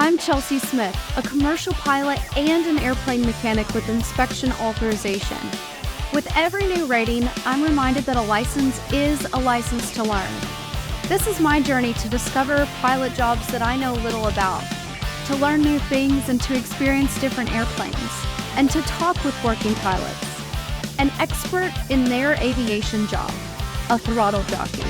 I'm Chelsea Smith, a commercial pilot and an airplane mechanic with inspection authorization. With every new rating, I'm reminded that a license is a license to learn. This is my journey to discover pilot jobs that I know little about, to learn new things and to experience different airplanes, and to talk with working pilots. An expert in their aviation job, a throttle jockey.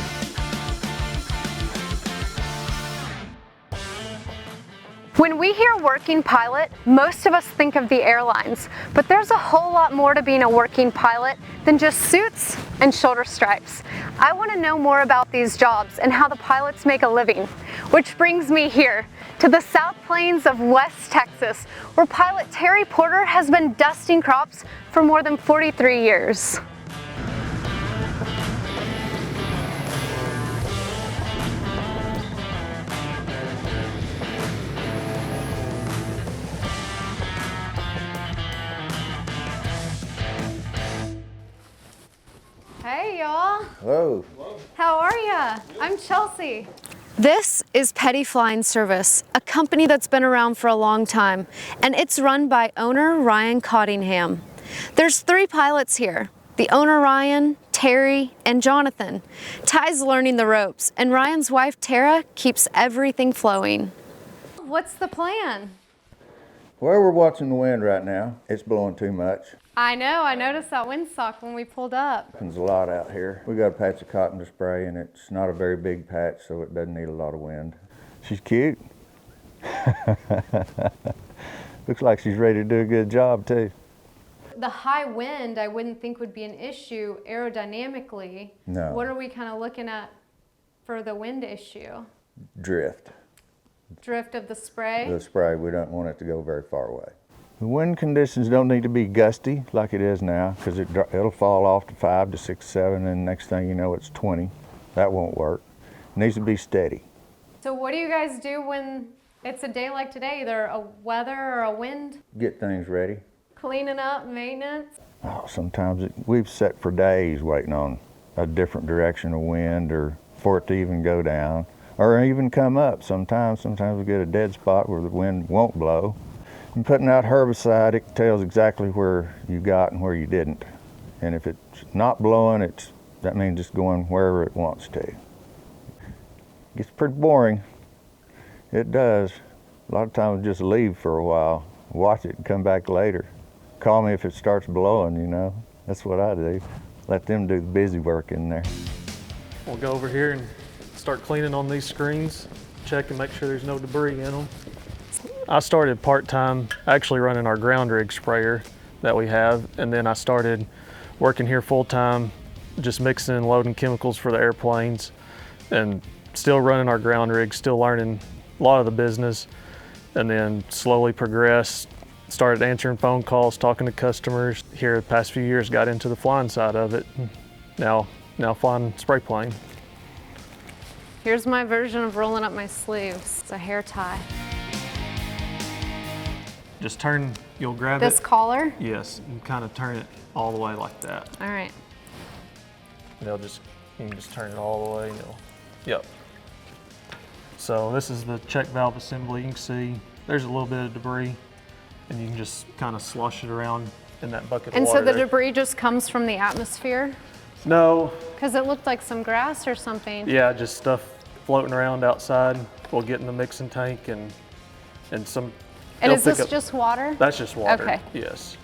When we hear working pilot, most of us think of the airlines, but there's a whole lot more to being a working pilot than just suits and shoulder stripes. I want to know more about these jobs and how the pilots make a living, which brings me here to the South Plains of West Texas, where pilot Terry Porter has been dusting crops for more than 43 years. Hey y'all. Hello. How are ya? I'm Chelsea. This is Petty Flying Service, a company that's been around for a long time, and it's run by owner Ryan Cottingham. There's 3 pilots here, the owner Ryan, Terry, and Jonathan. Ty's learning the ropes, and Ryan's wife Tara keeps everything flowing. What's the plan? Well, we're watching the wind right now. It's blowing too much. I know, I noticed that windsock when we pulled up. Happens a lot out here. We got a patch of cotton to spray, and it's not a very big patch, so it doesn't need a lot of wind. She's cute. Looks like she's ready to do a good job too. The high wind I wouldn't think would be an issue aerodynamically. No. What are we kind of looking at for the wind issue? Drift. Drift of the spray? The spray, we don't want it to go very far away. The wind conditions don't need to be gusty like it is now, because it'll fall off to 5 to 6, 7, and next thing you know it's 20. That won't work. It needs to be steady. So what do you guys do when it's a day like today, either a weather or a wind? Get things ready. Cleaning up, maintenance? Oh, sometimes we've sat for days waiting on a different direction of wind, or for it to even go down, or even come up. Sometimes we get a dead spot where the wind won't blow. And putting out herbicide, it tells exactly where you got and where you didn't. And if it's not blowing, that means it's going wherever it wants to. It gets pretty boring. It does. A lot of times just leave for a while, watch it and come back later. Call me if it starts blowing, you know. That's what I do. Let them do the busy work in there. We'll go over here and start cleaning on these screens, check and make sure there's no debris in them. I started part-time actually running our ground rig sprayer that we have, and then I started working here full-time, just mixing and loading chemicals for the airplanes, and still running our ground rig, still learning a lot of the business, and then slowly progressed, started answering phone calls, talking to customers. Here the past few years got into the flying side of it. Now flying spray plane. Here's my version of rolling up my sleeves. It's a hair tie. Just turn, you'll grab this collar? Yes, and kind of turn it all the way like that. All right. You can just turn it all the way. Yep. So this is the check valve assembly. You can see there's a little bit of debris, and you can just kind of slosh it around in that bucket of water. And so the there. debris just comes from the atmosphere? No. Because it looked like some grass or something. Yeah, just stuff floating around outside. We'll get in the mixing tank and some. And is this just water? That's just water. Okay. Yes.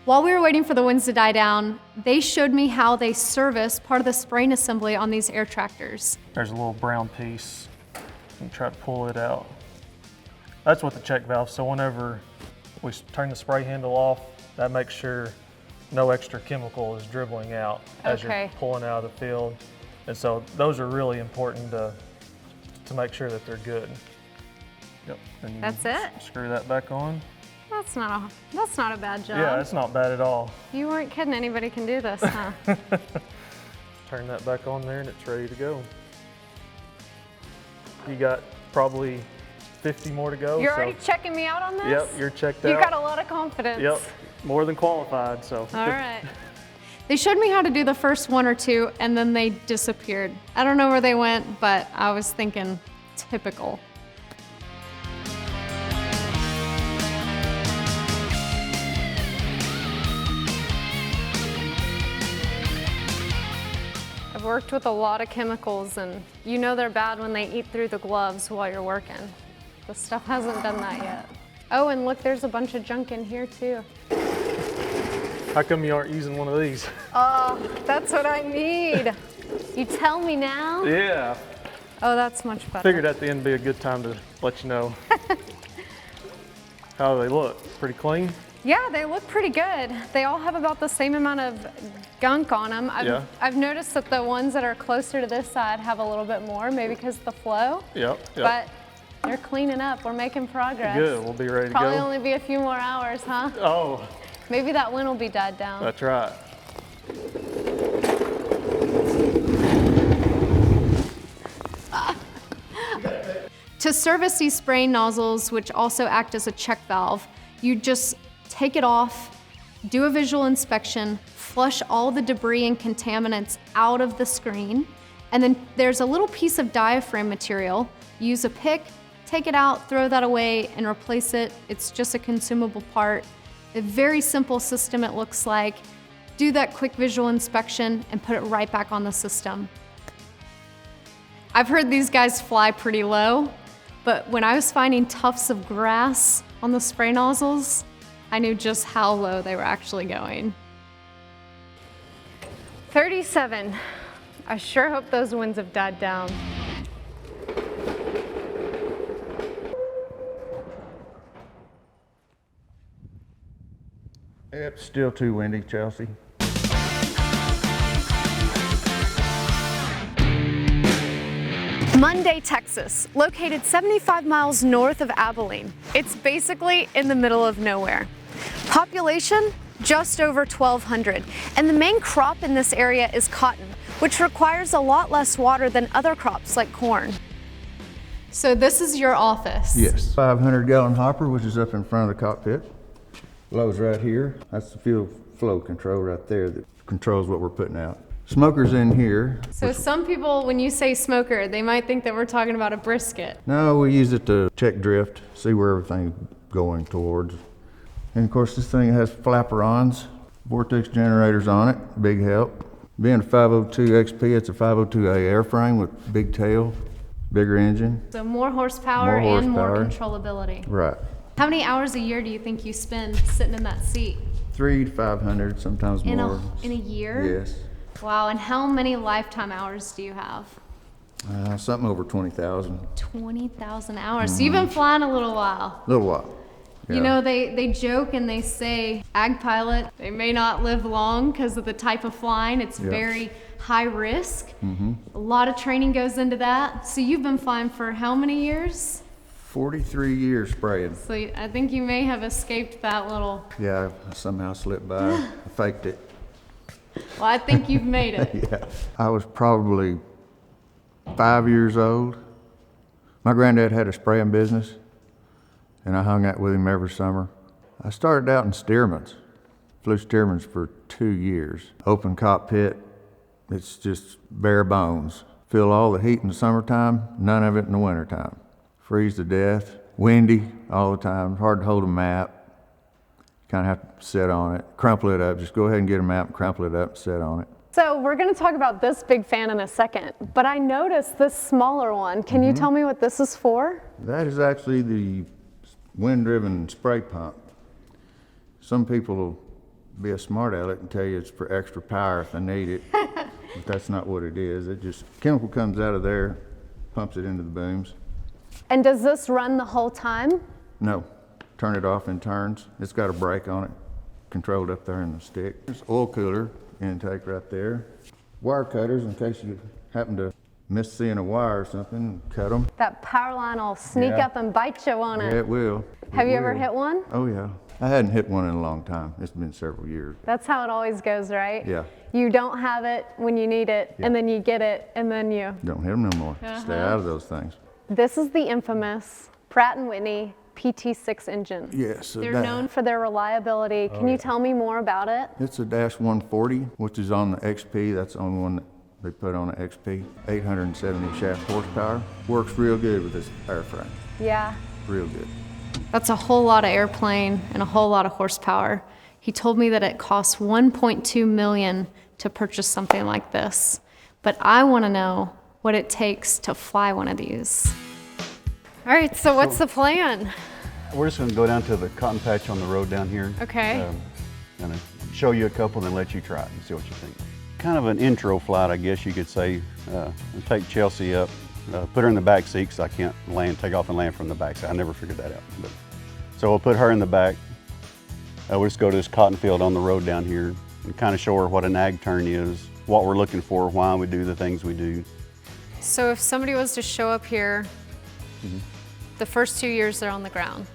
While we were waiting for the winds to die down, they showed me how they service part of the spraying assembly on these air tractors. There's a little brown piece. You try to pull it out. That's what the check valve. So whenever we turn the spray handle off, that makes sure no extra chemical is dribbling out as you're pulling out of the field. And so those are really important to make sure that they're good. Yep. And that's it? Screw that back on. That's not a bad job. Yeah, it's not bad at all. You weren't kidding, anybody can do this, huh? Turn that back on there and it's ready to go. You got probably 50 more to go. You're already checking me out on this? Yep, you're checked out. You got a lot of confidence. Yep, more than qualified, so. All right. They showed me how to do the first 1 or 2, and then they disappeared. I don't know where they went, but I was thinking, typical. I've worked with a lot of chemicals, and you know they're bad when they eat through the gloves while you're working. This stuff hasn't done that yet. Oh, and look, there's a bunch of junk in here too. How come you aren't using one of these? Oh, that's what I need. You tell me now? Yeah. Oh, that's much better. Figured at the end would be a good time to let you know. How do they look? Pretty clean? Yeah, they look pretty good. They all have about the same amount of gunk on them. I've noticed that the ones that are closer to this side have a little bit more, maybe because of the flow. Yep. But they're cleaning up. We're making progress. Good, we'll be ready to go. Probably only be a few more hours, huh? Oh. Maybe that wind will be died down. That's right. To service these spraying nozzles, which also act as a check valve, you just take it off, do a visual inspection, flush all the debris and contaminants out of the screen, and then there's a little piece of diaphragm material. Use a pick, take it out, throw that away, and replace it. It's just a consumable part. A very simple system it looks like. Do that quick visual inspection and put it right back on the system. I've heard these guys fly pretty low, but when I was finding tufts of grass on the spray nozzles, I knew just how low they were actually going. 37. I sure hope those winds have died down. Yep, still too windy, Chelsea. Monday, Texas, located 75 miles north of Abilene. It's basically in the middle of nowhere. Population, just over 1,200. And the main crop in this area is cotton, which requires a lot less water than other crops like corn. So this is your office? Yes. 500-gallon hopper, which is up in front of the cockpit. Blow's right here. That's the fuel flow control right there that controls what we're putting out. Smoker's in here. So some people, when you say smoker, they might think that we're talking about a brisket. No, we use it to check drift, see where everything's going towards. And of course this thing has flapper-ons, vortex generators on it, big help. Being a 502 XP, it's a 502A airframe with big tail, bigger engine. So more horsepower and more controllability. Right. How many hours a year do you think you spend sitting in that seat? 300 to 500, sometimes more. In a year? Yes. Wow, and how many lifetime hours do you have? Something over 20,000. 20,000 hours. So you've been flying a little while. A little while. Yeah. You know, they joke and they say, ag pilot, they may not live long because of the type of flying. It's very high risk. A lot of training goes into that. So you've been flying for how many years? 43 years spraying. So I think you may have escaped that little. Yeah, I somehow slipped by. I faked it. Well, I think you've made it. Yeah. I was probably 5 years old. My granddad had a spraying business, and I hung out with him every summer. I started out in Stearman's. Flew Stearman's for 2 years. Open cockpit, it's just bare bones. Feel all the heat in the summertime, none of it in the wintertime. Freeze to death, windy all the time, hard to hold a map. Kind of have to sit on it, crumple it up. Just go ahead and get a map and crumple it up and sit on it. So we're going to talk about this big fan in a second, but I noticed this smaller one. Can you tell me what this is for? That is actually the wind-driven spray pump. Some people will be a smart aleck and tell you it's for extra power if they need it, but that's not what it is. It just, chemical comes out of there, pumps it into the booms. And does this run the whole time? No. Turn it off in turns. It's got a brake on it, controlled up there in the stick. There's oil cooler intake right there. Wire cutters in case you happen to miss seeing a wire or something, cut them. That power line will sneak up and bite you on it. Yeah, it will. Have you ever hit one? Oh yeah. I hadn't hit one in a long time. It's been several years. That's how it always goes, right? Yeah. You don't have it when you need it, and then you get it, and then you... Don't hit them no more. Stay out of those things. This is the infamous Pratt & Whitney PT6 engine. Yes. They're known for their reliability. Can you tell me more about it? It's a Dash 140, which is on the XP. That's the only one that they put on the XP. 870 shaft horsepower. Works real good with this airframe. Yeah. Real good. That's a whole lot of airplane and a whole lot of horsepower. He told me that it costs $1.2 million to purchase something like this. but I want to know what it takes to fly one of these. All right, so what's the plan? We're just gonna go down to the cotton patch on the road down here. Okay. Gonna show you a couple, then let you try it and see what you think. Kind of an intro flight, I guess you could say. Take Chelsea up, put her in the back seat because I can't take off and land from the back seat. I never figured that out. So we'll put her in the back. We'll just go to this cotton field on the road down here and kind of show her what an ag turn is, what we're looking for, why we do the things we do. So if somebody was to show up here, the first 2 years they're on the ground.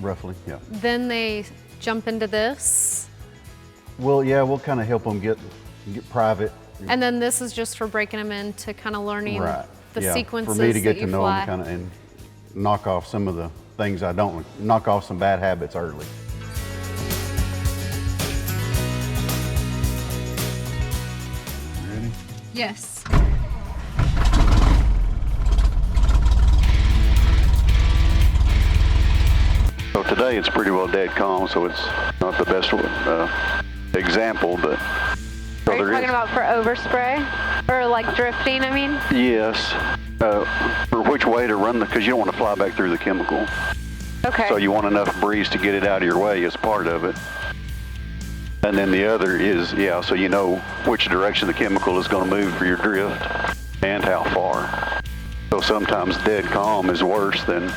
Roughly, yeah. Then they jump into this. Well, yeah, we'll kind of help them get private. And then this is just for breaking them into kind of learning the sequences for me to get that to you know fly. them and knock off some of the things I don't, knock off some bad habits early. Ready? Yes. So today it's pretty well dead calm, so it's not the best example, but. So Are you talking about for overspray? Or like drifting, I mean? Yes. For which way to run because you don't want to fly back through the chemical. Okay. So you want enough breeze to get it out of your way as part of it. And then the other is, so you know which direction the chemical is going to move for your drift and how far. So sometimes dead calm is worse than,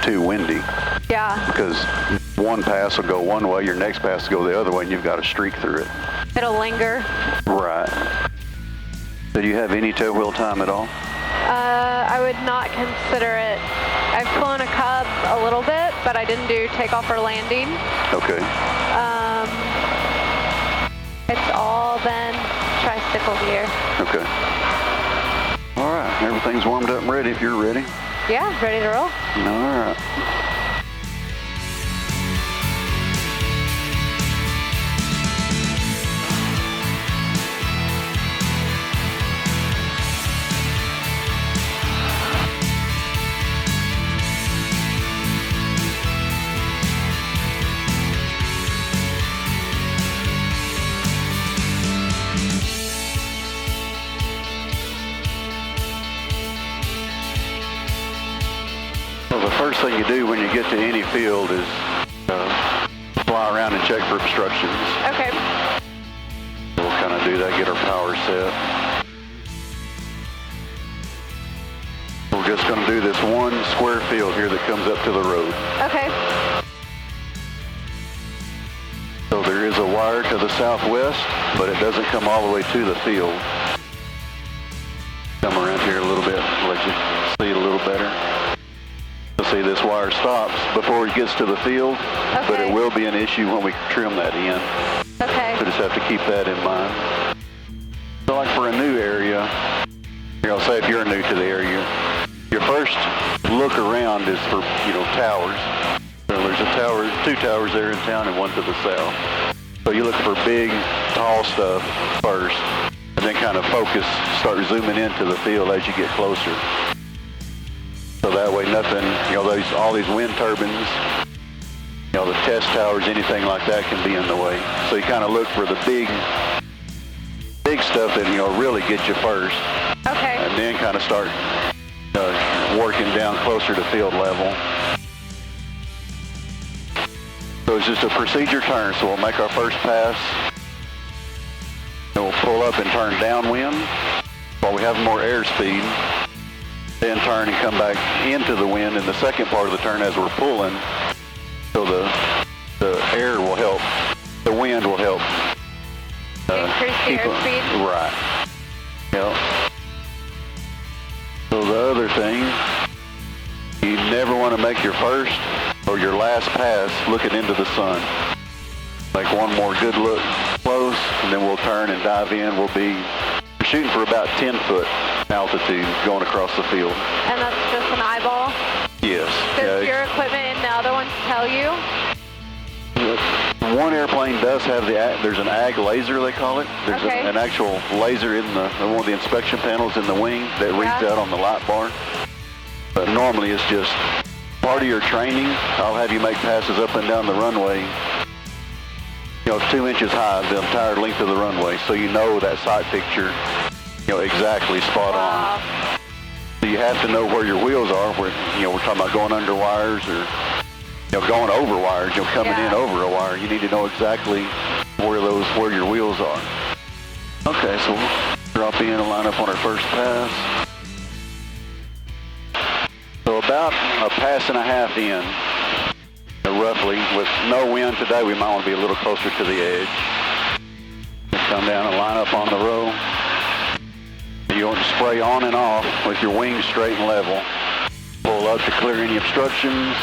too windy. Yeah. Because one pass will go one way, your next pass will go the other way, and you've got to streak through it. It'll linger. Right. Do you have any tail wheel time at all? I would not consider it. I've flown a Cub a little bit, but I didn't do takeoff or landing. Okay. It's all been tricycle gear. Okay. All right, everything's warmed up and ready if you're ready. Yeah, ready to roll. All right. First thing you do when you get to any field is fly around and check for obstructions. Okay. We'll kind of do that, get our power set. We're just going to do this one square field here that comes up to the road. Okay. So there is a wire to the southwest, but it doesn't come all the way to the field. Come around here a little bit, let you see it a little better. See, this wire stops before it gets to the field, but it will be an issue when we trim that in. Okay. So just have to keep that in mind. So like for a new area, say if you're new to the area, your first look around is for, towers. So there's two towers there in town and one to the south. So you look for big, tall stuff first, and then kind of focus, start zooming into the field as you get closer. So that way nothing, all these wind turbines, the test towers, anything like that can be in the way. So you kind of look for the big stuff that, really get you first. Okay. And then kind of start working down closer to field level. So it's just a procedure turn. So we'll make our first pass. And we'll pull up and turn downwind while we have more airspeed. Then turn and come back into the wind in the second part of the turn as we're pulling. So the air will help, the wind will help. Increase the airspeed? Right. Yep. So the other thing, you never want to make your first or your last pass looking into the sun. Make one more good look close, and then we'll turn and dive in. We'll be shooting for about 10-foot altitude going across the field. And that's just an eyeball? Yes. Does your equipment and the other ones tell you? One airplane does have there's an ag laser, they call it. There's an actual laser in one of the inspection panels in the wing that reads out on the light bar. But normally it's just part of your training. I'll have you make passes up and down the runway, 2 inches high, the entire length of the runway, so you know that sight picture exactly spot on. So you have to know where your wheels are. Where we're talking about going under wires or going over wires. Coming in over a wire. You need to know exactly where your wheels are. Okay, so we'll drop in and line up on our first pass. So about a pass and a half in, roughly. With no wind today, we might want to be a little closer to the edge. Come down and line up on the row. You want to spray on and off with your wings straight and level. Pull up to clear any obstructions.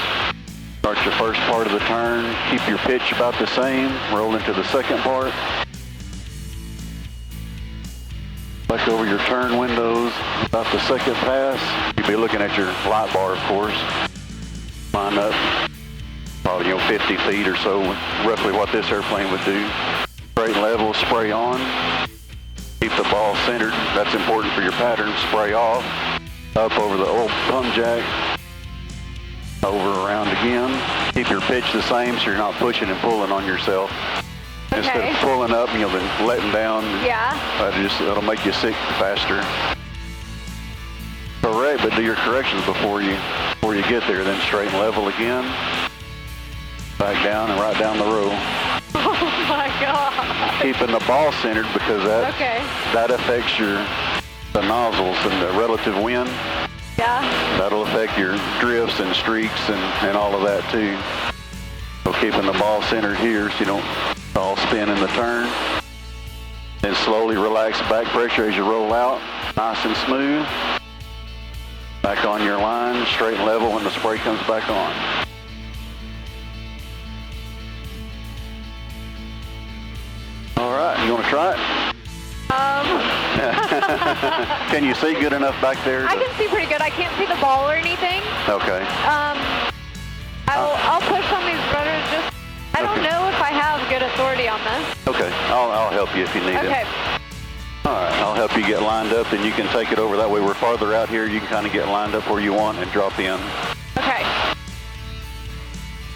Start your first part of the turn. Keep your pitch about the same. Roll into the second part. Back over your turn windows. About the second pass. You'll be looking at your light bar, of course. Line up. Probably 50 feet or so. Roughly what this airplane would do. Straight and level. Spray on. Keep the ball centered. That's important for your pattern. Spray off. Up over the old thumb jack. Over around again. Keep your pitch the same so you're not pushing and pulling on yourself. Okay. Instead of pulling up and then letting down. Yeah. That'll make you sick faster. Correct, but do your corrections before you get there. Then straight and level again. Back down and right down the row. Oh my God. Keeping the ball centered because that affects the nozzles and the relative wind. Yeah. That'll affect your drifts and streaks and all of that too. So keeping the ball centered here so you don't all spin in the turn. Then slowly relax back pressure as you roll out. Nice and smooth. Back on your line, straight and level when the spray comes back on. All right, you want to try it? Can you see good enough back there? I can see pretty good. I can't see the ball or anything. Okay. I'll push on these rudders. I don't know if I have good authority on this. Okay, I'll help you if you need it. Okay. All right, I'll help you get lined up, and you can take it over. That way we're farther out here. You can kind of get lined up where you want and drop in. Okay.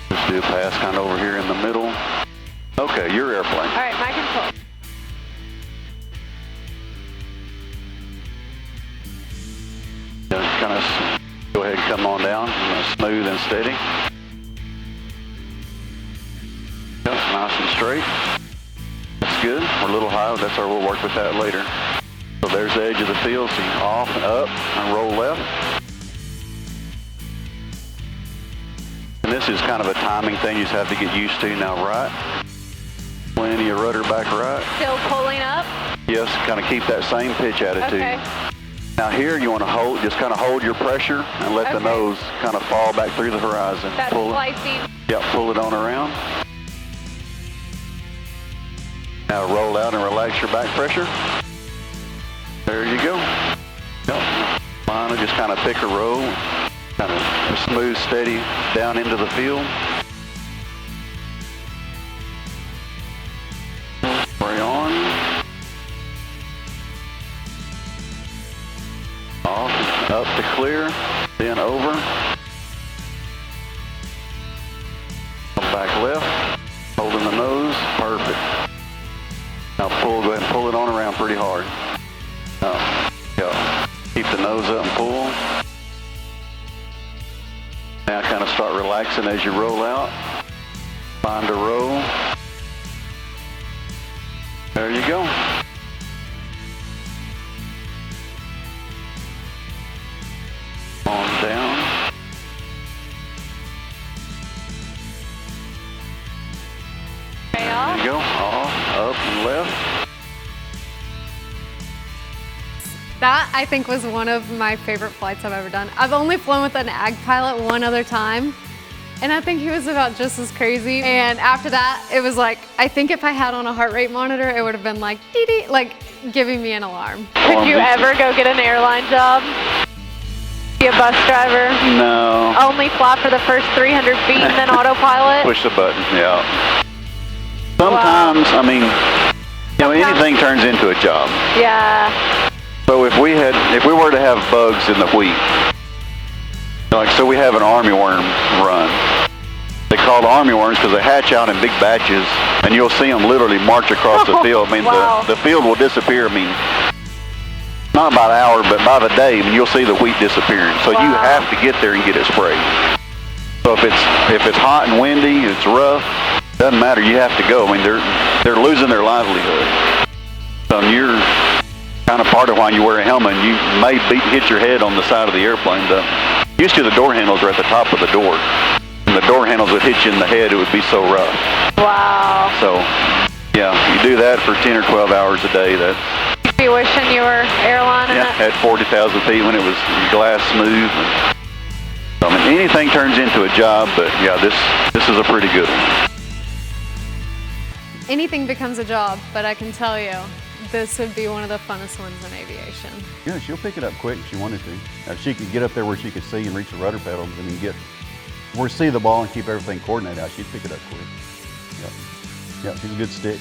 Just do a pass kind of over here in the middle. Okay, your airplane. All right, my control. Kind of go ahead and come on down, smooth and steady. Yep, nice and straight. That's good. We're a little high. That's our. We'll work with that later. So there's the edge of the field. So you off and up and roll left. And this is kind of a timing thing you just have to get used to. Now right. Plenty of rudder back right. Still pulling up? Yes, kind of keep that same pitch attitude. Okay. Now here you want to hold, just kind of hold your pressure and let the nose kind of fall back through the horizon. That's slicing. Yep, pull it on around. Now roll out and relax your back pressure. There you go. Yep. Finally, just kind of pick a row, kind of smooth, steady down into the field. Spray on. Off, up to clear, then over. Back left, holding the nose, perfect. Now go ahead and pull it on around pretty hard. Go. Keep the nose up and pull. Now kind of start relaxing as you roll out. Find a row. There you go. On down. There you go. Off, up, and left. That, I think, was one of my favorite flights I've ever done. I've only flown with an ag pilot one other time, and I think he was about just as crazy. And after that, it was like, I think if I had on a heart rate monitor, it would have been like, dee-dee, like giving me an alarm. Could you ever go get an airline job? Be a bus driver? No. Only fly for the first 300 feet and then autopilot? Push the button, yeah. Sometimes, I mean, anything turns into a job. Yeah. So if we were to have bugs in the wheat, like so we have an armyworm run. They call the armyworms because they hatch out in big batches, and you'll see them literally march across the field. I mean, wow. the field will disappear. I mean, not about an hour, but by the day, you'll see the wheat disappearing. So you have to get there and get it sprayed. So if it's hot and windy, it's rough, doesn't matter. You have to go. I mean, they're losing their livelihood. So you're kind of part of why you wear a helmet. You may hit your head on the side of the airplane. Used to, the door handles are at the top of the door. And the door handles would hit you in the head. It would be so rough. Wow. So, yeah, you do that for 10 or 12 hours a day. That's you wishing you were airlining it? At 40,000 feet when it was glass smooth. I mean, anything turns into a job, but yeah, this is a pretty good one. Anything becomes a job, but I can tell you, this would be one of the funnest ones in aviation. Yeah, she'll pick it up quick if she wanted to. If she could get up there where she could see and reach the rudder pedals and then see the ball and keep everything coordinated out, she'd pick it up quick. Yeah, she's a good stick.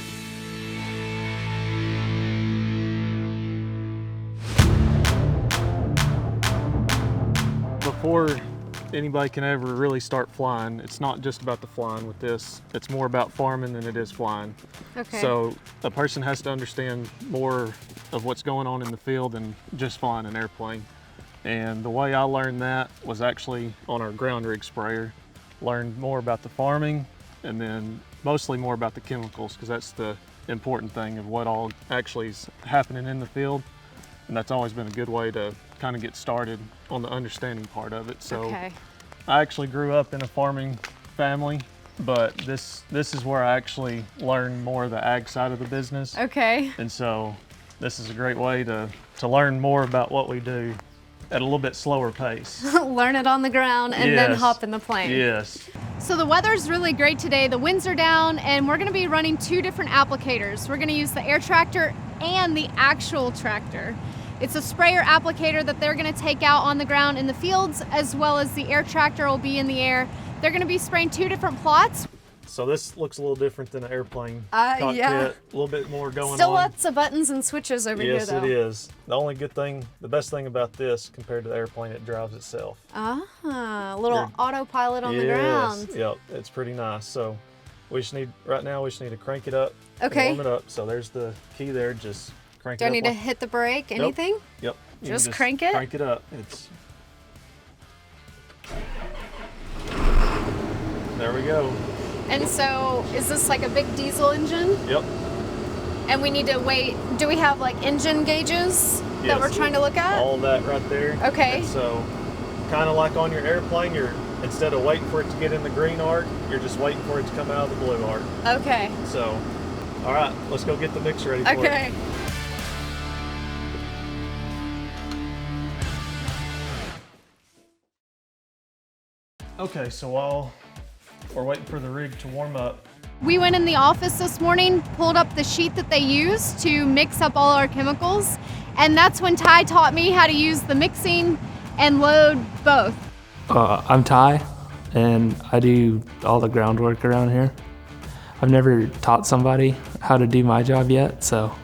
Before anybody can ever really start flying, it's not just about the flying with this. It's more about farming than it is flying. Okay. So a person has to understand more of what's going on in the field than just flying an airplane. And the way I learned that was actually on our ground rig sprayer. Learned more about the farming and then mostly more about the chemicals, because that's the important thing of what all actually is happening in the field. And that's always been a good way to kind of get started on the understanding part of it. So okay. I actually grew up in a farming family, but this is where I actually learned more of the ag side of the business. Okay. And so this is a great way to learn more about what we do at a little bit slower pace. Learn it on the ground and then hop in the plane. Yes. So the weather's really great today. The winds are down and we're gonna be running two different applicators. We're gonna use the air tractor and the actual tractor. It's a sprayer applicator that they're gonna take out on the ground in the fields, as well as the air tractor will be in the air. They're gonna be spraying two different plots. So this looks a little different than an airplane cockpit. Yeah. A little bit more going Still on. lots of buttons and switches over here though. Yes, it is. The best thing about this compared to the airplane, it drives itself. Ah, a little autopilot on the ground. Yep, it's pretty nice. So right now we just need to crank it up. Okay. And warm it up. So there's the key there, just crank Do it I up. need to hit the brake, anything? Yep. You Just can crank it? Crank it up. There we go. And so, is this like a big diesel engine? Yep. And we need to wait, do we have like engine gauges that Yes. we're trying to look at? All that right there. Okay. And so, kind of like on your airplane, instead of waiting for it to get in the green arc, you're just waiting for it to come out of the blue arc. Okay. So, all right, let's go get the mix ready for it. Okay. Okay, so while we're waiting for the rig to warm up, We went in the office this morning, pulled up the sheet that they use to mix up all our chemicals, and that's when Ty taught me how to use the mixing and load both. I'm Ty, and I do all the groundwork around here. I've never taught somebody how to do my job yet, so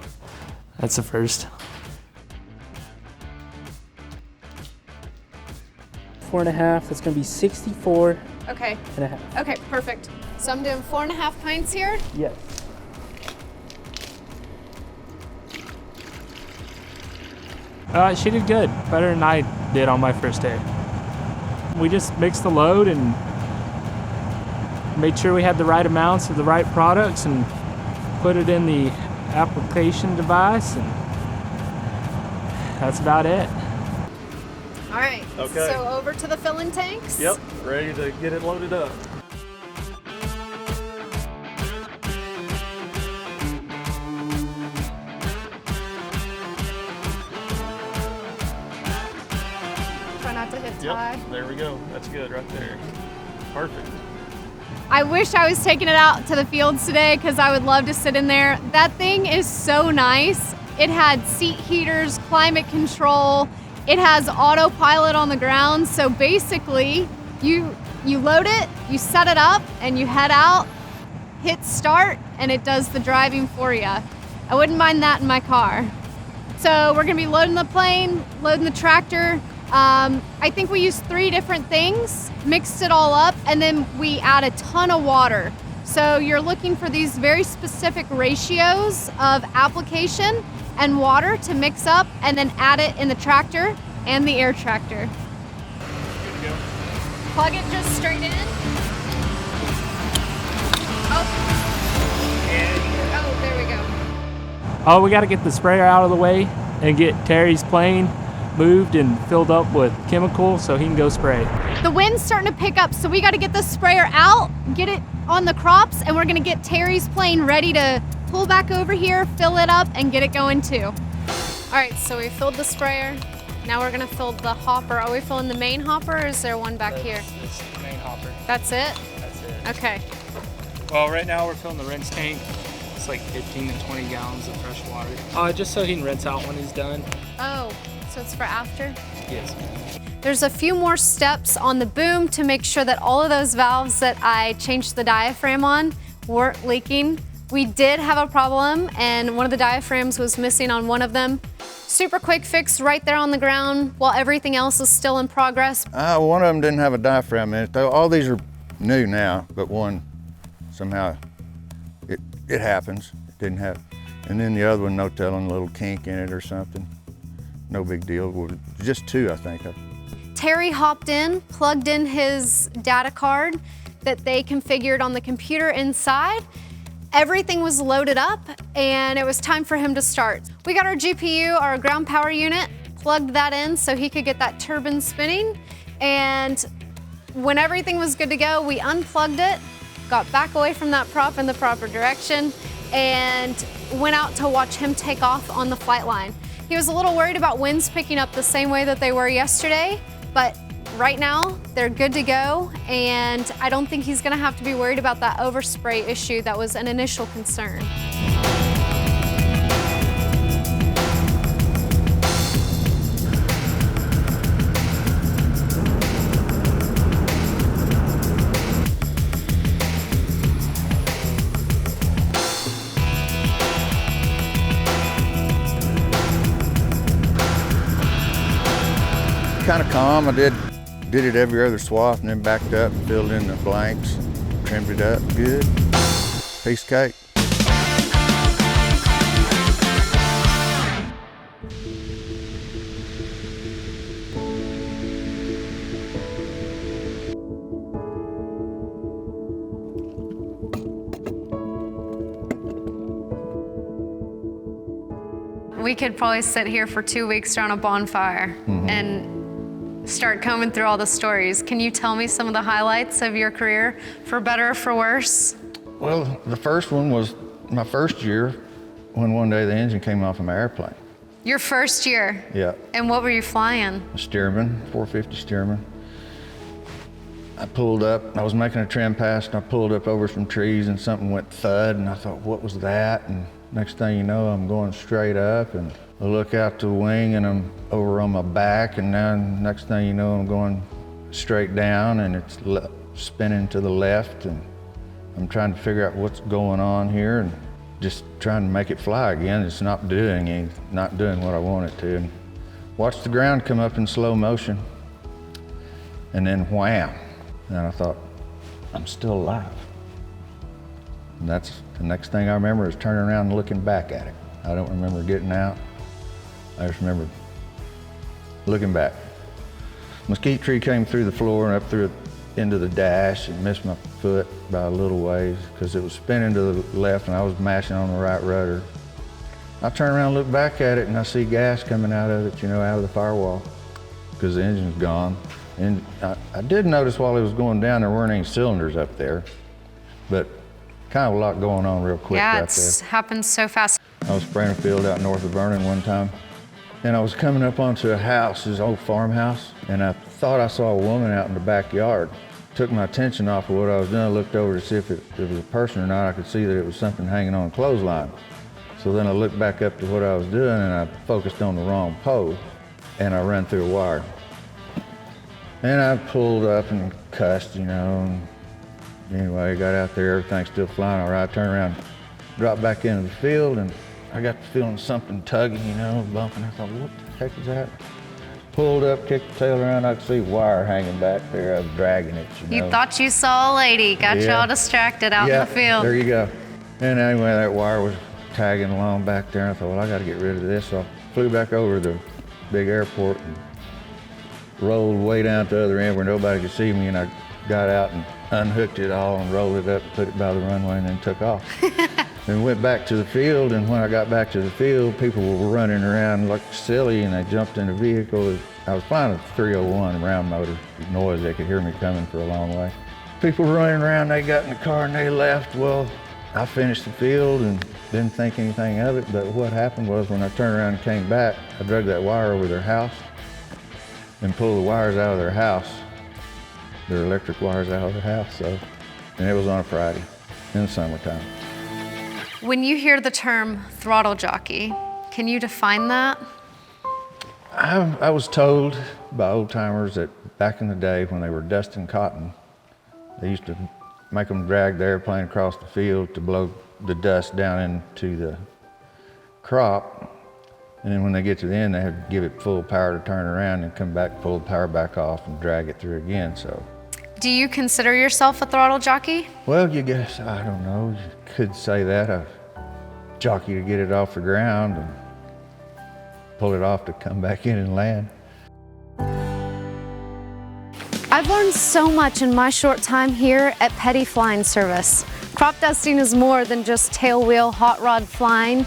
that's the first. 4.5, that's gonna be 64 Okay. and a half. Okay, perfect. So I'm doing 4.5 pints here. Yes. She did good, better than I did on my first day. We just mixed the load and made sure we had the right amounts of the right products and put it in the application device, and that's about it. All right. Okay. So over to the filling tanks. yep, ready to get it loaded up. Try not to hit Ty. Yep, there we go. That's good right there. Perfect. I wish I was taking it out to the fields today because I would love to sit in there. That thing is so nice. It had seat heaters, climate control. It has autopilot on the ground. So basically, you load it, you set it up, and you head out, hit start, and it does the driving for you. I wouldn't mind that in my car. So we're gonna be loading the plane, loading the tractor. I think we used 3 different things, mixed it all up, and then we add a ton of water. So you're looking for these very specific ratios of application, and water to mix up and then add it in the tractor and the air tractor. Good to go. Plug it just straight in. Oh, there we go. Oh, we got to get the sprayer out of the way and get Terry's plane moved and filled up with chemical so he can go spray. The wind's starting to pick up, so we got to get the sprayer out, get it on the crops, and we're gonna get Terry's plane ready to pull back over here, fill it up, and get it going too. All right, so we filled the sprayer. Now we're gonna fill the hopper. Are we filling the main hopper, or is there one back here? It's the main hopper. That's it? That's it. Okay. Well, right now we're filling the rinse tank. It's like 15 to 20 gallons of fresh water. Just so he can rinse out when he's done. Oh, so it's for after? Yes. There's a few more steps on the boom to make sure that all of those valves that I changed the diaphragm on weren't leaking. We did have a problem, and one of the diaphragms was missing on one of them. Super quick fix right there on the ground while everything else is still in progress. One of them didn't have a diaphragm in it. All these are new now, but one somehow it happens. It didn't have, and then the other one, no telling, a little kink in it or something. No big deal. Well, just two, I think. Terry hopped in, plugged in his data card that they configured on the computer inside. Everything was loaded up, and it was time for him to start. We got our GPU, our ground power unit, plugged that in so he could get that turbine spinning. And when everything was good to go, we unplugged it, got back away from that prop in the proper direction, and went out to watch him take off on the flight line. He was a little worried about winds picking up the same way that they were yesterday, but right now they're good to go, and I don't think he's gonna have to be worried about that overspray issue that was an initial concern. Kind of calm. I did it every other swath and then backed up and filled in the blanks, trimmed it up good. Piece of cake. We could probably sit here for 2 weeks around a bonfire and start combing through all the stories. Can you tell me some of the highlights of your career, for better or for worse? Well, the first one was my first year when one day the engine came off of my airplane. Your first year? Yeah. And what were you flying? A Stearman, 450 Stearman. I pulled up, I was making a trim pass, and I pulled up over some trees and something went thud, and I thought, what was that? And next thing you know, I'm going straight up, and I look out the wing and I'm over on my back, and then next thing you know, I'm going straight down, and it's spinning to the left, and I'm trying to figure out what's going on here, and just trying to make it fly again. It's not doing what I want it to. And watched the ground come up in slow motion, and then wham. And I thought, I'm still alive. And that's the next thing I remember is turning around and looking back at it. I don't remember getting out. I just remember looking back. Mesquite tree came through the floor and up through it into the dash and missed my foot by a little ways because it was spinning to the left and I was mashing on the right rudder. I turn around and look back at it and I see gas coming out of it, out of the firewall because the engine's gone. And I did notice while it was going down there weren't any cylinders up there, but kind of a lot going on real quick Yeah, out there. it's happened so fast. I was spraying a field out north of Vernon one time, and I was coming up onto a house, this old farmhouse, and I thought I saw a woman out in the backyard. Took my attention off of what I was doing. I looked over to see if it was a person or not. I could see that it was something hanging on a clothesline. So then I looked back up to what I was doing, and I focused on the wrong pole, and I ran through a wire. And I pulled up and cussed, and anyway, I got out there, everything's still flying all right. I turned around, dropped back into the field, and I got the feeling something tugging, bumping. I thought, what the heck is that? Pulled up, kicked the tail around, I could see wire hanging back there. I was dragging it, You thought you saw a lady, got you all distracted out in the field. There you go. And anyway, that wire was tagging along back there, and I thought, well, I got to get rid of this. So I flew back over to the big airport and rolled way down to the other end where nobody could see me, and I got out and unhooked it all and rolled it up and put it by the runway and then took off. Then went back to the field, and when I got back to the field, people were running around like silly, and they jumped in the vehicle. I was flying a 301 round motor noise. They could hear me coming for a long way. People were running around, they got in the car and they left. Well, I finished the field and didn't think anything of it, but what happened was when I turned around and came back, I dragged that wire over their house and pulled the wires out of their house, their electric wires out of their house. So, and it was on a Friday in the summertime. When you hear the term throttle jockey, can you define that? I was told by old timers that back in the day when they were dusting cotton, they used to make them drag the airplane across the field to blow the dust down into the crop. And then when they get to the end, they had to give it full power to turn around and come back, pull the power back off and drag it through again. So, Do you consider yourself a throttle jockey? well, you guess, I don't know, you could say that. A jockey to get it off the ground and pull it off to come back in and land. I've learned so much in my short time here at Petty Flying Service. Crop dusting is more than just tailwheel hot rod flying.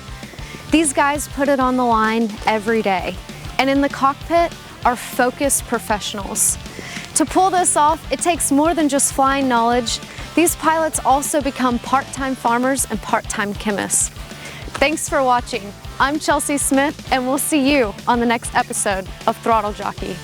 These guys put it on the line every day. And in the cockpit are focused professionals. To pull this off, it takes more than just flying knowledge. These pilots also become part-time farmers and part-time chemists. Thanks for watching. I'm Chelsea Smith, and we'll see you on the next episode of Throttle Jockey.